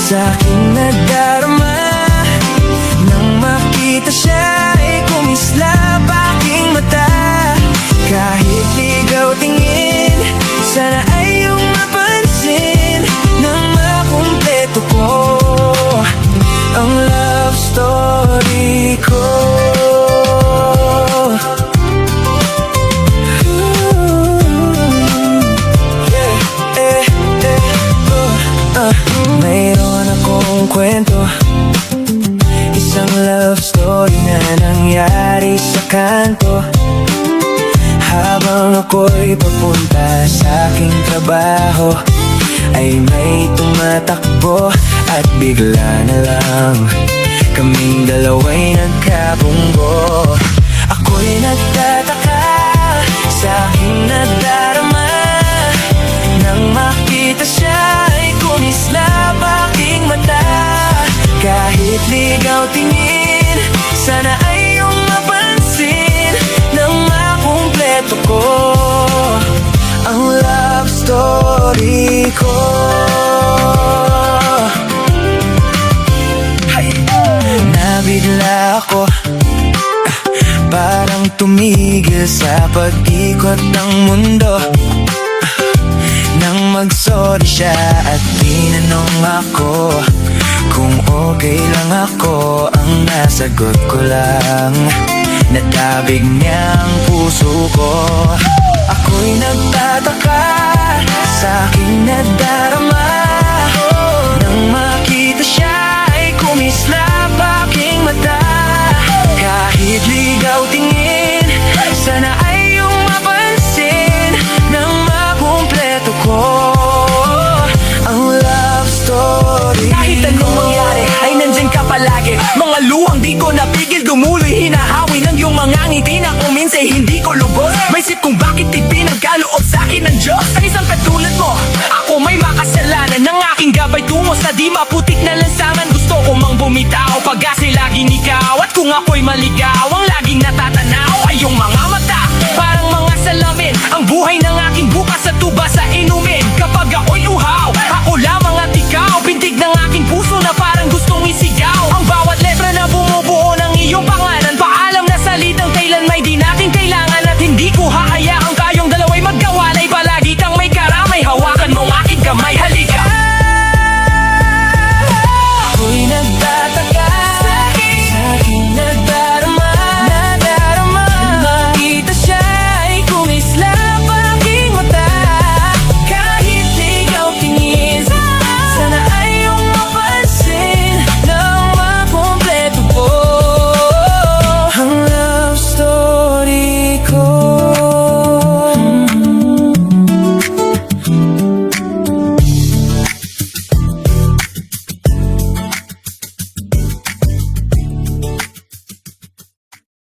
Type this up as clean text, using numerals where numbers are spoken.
sa'king nadarama. Nang makita siya ay kumislap aking mata. Kahit ligaw tingin, sana ay iyong mapansin. Nang makumpleto ko ang love story ko. Mayroon akong kwento, isang love story na nangyari sa kanto. Habang ako'y papunta sa aking trabaho, ay may tumatakbo at bigla na lang kaming dalawa'y nagkabunggo. Ako'y nagtataka sa aking nadarama. Nang makita siya ay kumislap aking mata. Kahit ligaw tingin, sana ay iyong mapansin. Nang makumpleto ko ang love story ko. Nabigla ako, parang tumigil sa pag-ikot ng mundo. Nang mag-sorry siya at tinanong ako kung okay lang ako, ang nasagot ko lang, natabig niya ang puso ko. Ako'y nagtataka sa aking nadarama. Nang makita siya ay kumislap aking mata. Kahit ligaw tingin, sana ay iyong mapansin. Nang makumpleto ko ang love story. Kahit anong mangyari ay nandyan ka palagi. Mga luhang di ko napigil, dumuloy hinahawi ng iyong mga ngiti na kung minsa'y hindi ko lubos. May isip kung bakit ipinagkaloob sa'kin ng Diyos. Sa isang katulad mo, ako may makasalanan ng aking gabay tungo sa di maputik na lansangan. Gusto ko mang bumitaw pag kasi laging ikaw, at kung ako'y maligaw, ang laging